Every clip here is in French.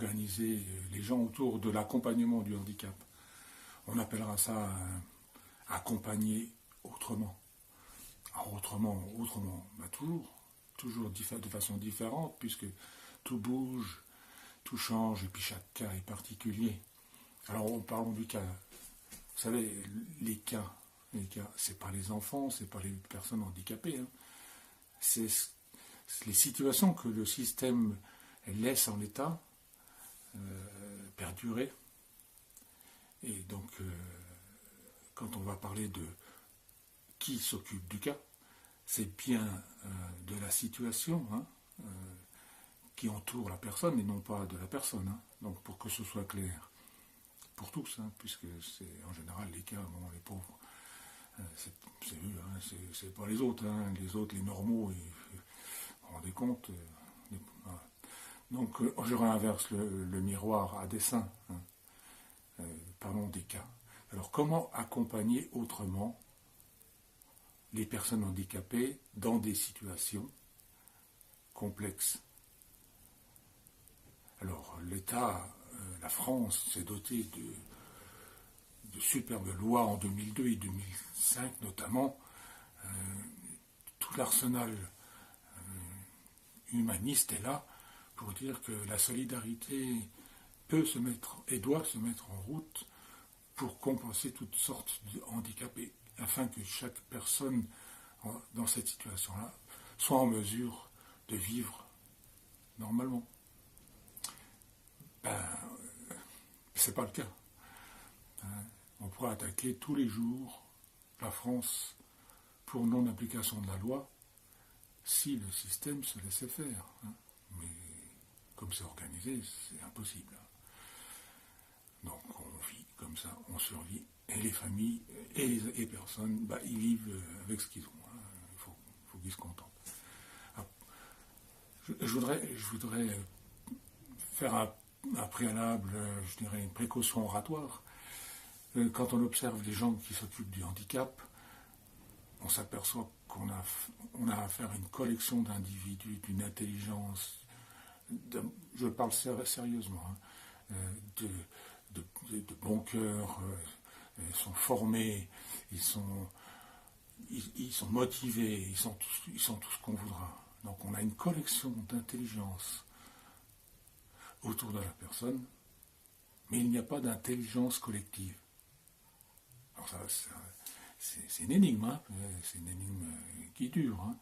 organiser les gens autour de l'accompagnement du handicap. On appellera ça accompagner autrement. Alors, autrement, toujours de façon différente, puisque tout bouge, tout change, et puis chaque cas est particulier. Alors, parlons du cas. Vous savez, les cas, c'est pas les enfants, c'est pas les personnes handicapées. Hein. C'est les situations que le système laisse en l'état perdurer. Et donc, quand on va parler de qui s'occupe du cas, c'est bien de la situation qui entoure la personne et non pas de la personne. Hein. Donc, pour que ce soit clair pour tous, hein, puisque c'est en général les cas, bon, les pauvres, c'est eux, hein, c'est pas les autres. Hein. Les autres, les normaux, vous vous rendez compte voilà. Donc, je réinverse le miroir à dessein. Hein. Parlons des cas. Alors, comment accompagner autrement les personnes handicapées dans des situations complexes? Alors, l'État, la France, s'est doté de superbes lois en 2002 et 2005 notamment. Tout l'arsenal humaniste est là pour dire que la solidarité peut se mettre et doit se mettre en route pour compenser toutes sortes de handicapés, afin que chaque personne dans cette situation-là soit en mesure de vivre normalement. C'est pas le cas. On pourrait attaquer tous les jours la France pour non-application de la loi si le système se laissait faire. Mais comme c'est organisé, c'est impossible. Donc on vit comme ça, on survit, et les familles et les personnes, ils vivent avec ce qu'ils ont. Il faut qu'ils se contentent. Alors, je voudrais faire un préalable, je dirais une précaution oratoire. Quand on observe les gens qui s'occupent du handicap, on s'aperçoit qu'on a affaire à une collection d'individus, d'une intelligence, je parle sérieusement, de bon cœur, ils sont formés, ils sont motivés, ils sont tout ce qu'on voudra. Donc on a une collection d'intelligence autour de la personne, mais il n'y a pas d'intelligence collective. Alors ça, c'est une énigme, hein, c'est une énigme qui dure. Hein.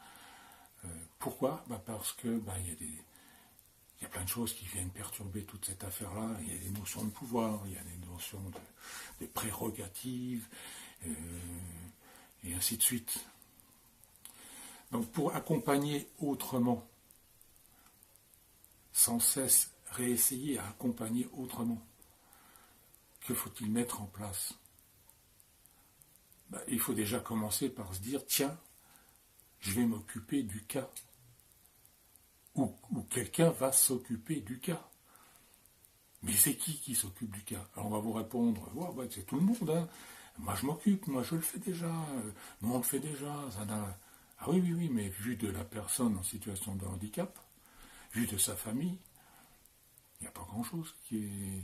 Pourquoi ? Parce que il y a plein de choses qui viennent perturber toute cette affaire-là. Il y a des notions de pouvoir, il y a des notions de prérogatives, et ainsi de suite. Donc pour accompagner autrement, sans cesse réessayer à accompagner autrement, que faut-il mettre en place ? Il faut déjà commencer par se dire, tiens, je vais m'occuper du cas. Ou quelqu'un va s'occuper du cas. Mais c'est qui s'occupe du cas ? Alors on va vous répondre, c'est tout le monde. Hein. Moi je m'occupe, moi je le fais déjà. Nous on le fait déjà. Ah oui, mais vu de la personne en situation de handicap, vu de sa famille, il n'y a pas grand-chose qui est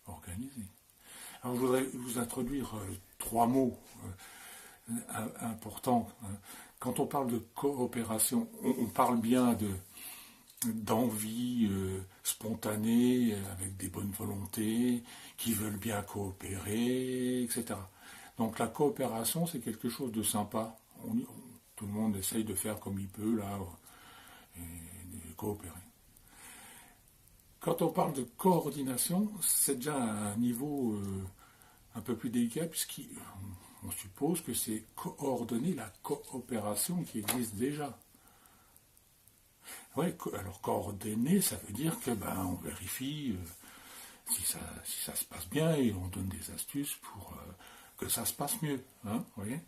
organisé. Alors je voudrais vous introduire 3 mots importants. Quand on parle de coopération, on parle bien d'envie spontanée, avec des bonnes volontés, qui veulent bien coopérer, etc. Donc la coopération, c'est quelque chose de sympa. Tout le monde essaye de faire comme il peut, là, et de coopérer. Quand on parle de coordination, c'est déjà un niveau un peu plus délicat, puisqu'on suppose que c'est coordonner la coopération qui existe déjà. Oui, alors coordonner, ça veut dire que on vérifie si ça se passe bien et on donne des astuces pour que ça se passe mieux. Hein, voyez.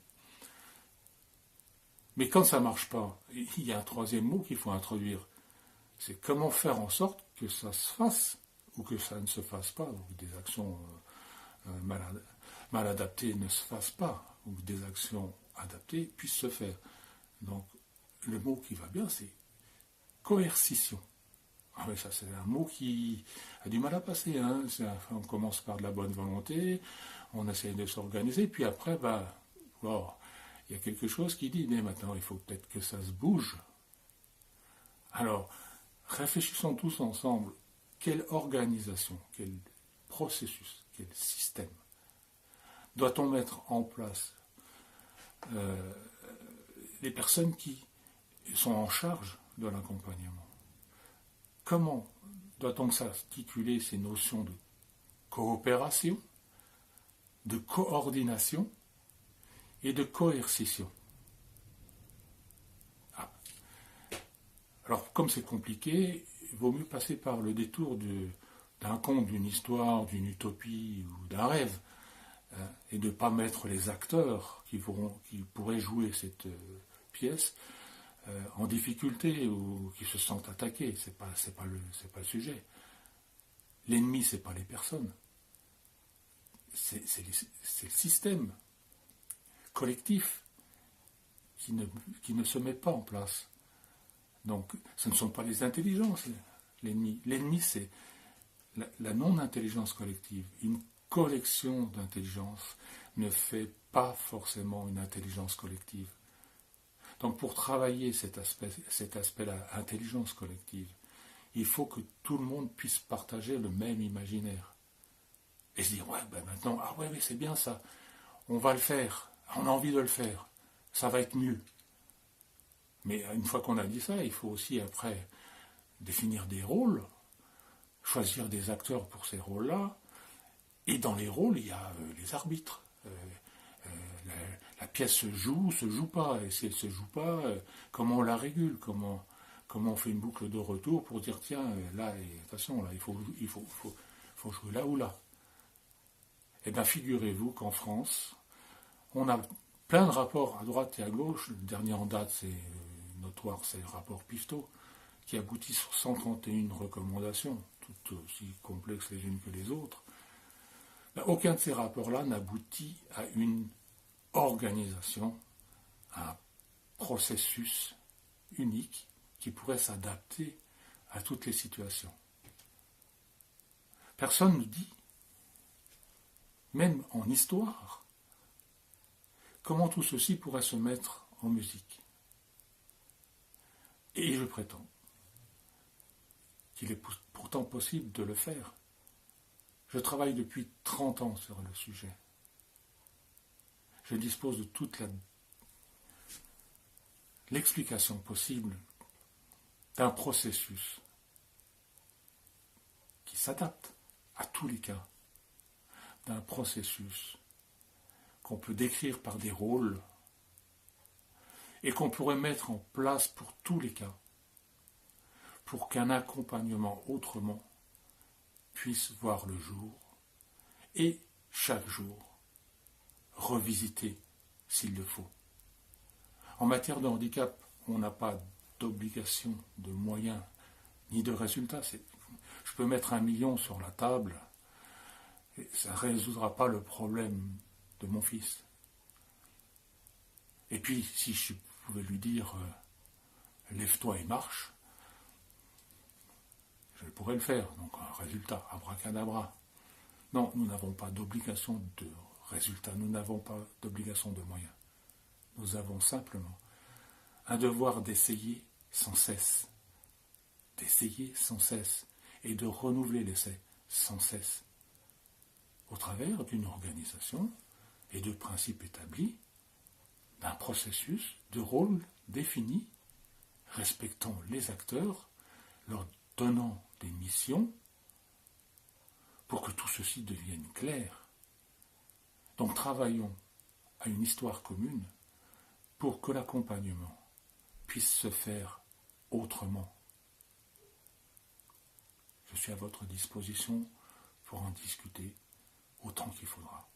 Mais quand ça ne marche pas, il y a un 3e mot qu'il faut introduire. C'est comment faire en sorte que ça se fasse ou que ça ne se fasse pas, ou que des actions mal adaptées ne se fassent pas, ou que des actions adaptées puissent se faire. Donc le mot qui va bien, c'est coercition. Ah mais ça c'est un mot qui a du mal à passer. Hein. On commence par de la bonne volonté, on essaye de s'organiser, puis après, bon, il y a quelque chose qui dit, mais maintenant il faut peut-être que ça se bouge. Alors, réfléchissons tous ensemble, quelle organisation, quel processus, quel système doit-on mettre en place? Les personnes qui sont en charge de l'accompagnement. Comment doit-on s'articuler ces notions de coopération, de coordination et de coercition? Alors, comme c'est compliqué, il vaut mieux passer par le détour d'un conte, d'une histoire, d'une utopie ou d'un rêve, et de ne pas mettre les acteurs qui pourraient jouer cette pièce en difficulté ou qui se sentent attaqués. C'est pas le sujet. L'ennemi, c'est pas les personnes. C'est le système collectif qui ne se met pas en place. Donc, ce ne sont pas les intelligences, l'ennemi. L'ennemi, c'est la non-intelligence collective. Une collection d'intelligence ne fait pas forcément une intelligence collective. Donc, pour travailler cet aspect-là, intelligence collective, il faut que tout le monde puisse partager le même imaginaire. Et se dire, ouais, maintenant, ah ouais, c'est bien ça, on va le faire, on a envie de le faire, ça va être mieux. Mais une fois qu'on a dit ça, il faut aussi après définir des rôles, choisir des acteurs pour ces rôles-là. Et dans les rôles, il y a les arbitres. La pièce se joue pas. Et si elle ne se joue pas, comment on la régule, comment on fait une boucle de retour pour dire, tiens, là, attention, là, il faut jouer là ou là. Eh bien, figurez-vous qu'en France, on a plein de rapports à droite et à gauche. Le dernier en date, c'est notoire, c'est le rapport Pifto, qui aboutit sur 131 recommandations, toutes aussi complexes les unes que les autres. Aucun de ces rapports-là n'aboutit à une organisation, à un processus unique qui pourrait s'adapter à toutes les situations. Personne ne dit, même en histoire, comment tout ceci pourrait se mettre en musique. Et je prétends qu'il est pourtant possible de le faire. Je travaille depuis 30 ans sur le sujet. Je dispose de toute l'explication possible d'un processus qui s'adapte à tous les cas, d'un processus qu'on peut décrire par des rôles et qu'on pourrait mettre en place pour tous les cas, pour qu'un accompagnement autrement puisse voir le jour et chaque jour revisiter s'il le faut. En matière de handicap, on n'a pas d'obligation de moyens ni de résultats. Je peux mettre 1 million sur la table et ça ne résoudra pas le problème de mon fils. Et puis, si je pouvais lui dire lève-toi et marche, je pourrais le faire. Donc un résultat, abracadabra. Non, nous n'avons pas d'obligation de résultat, nous n'avons pas d'obligation de moyens. Nous avons simplement un devoir d'essayer sans cesse, et de renouveler l'essai sans cesse, au travers d'une organisation et de principes établis, d'un processus, de rôles définis, respectant les acteurs, leur donnant des missions, pour que tout ceci devienne clair. Donc travaillons à une histoire commune pour que l'accompagnement puisse se faire autrement. Je suis à votre disposition pour en discuter autant qu'il faudra.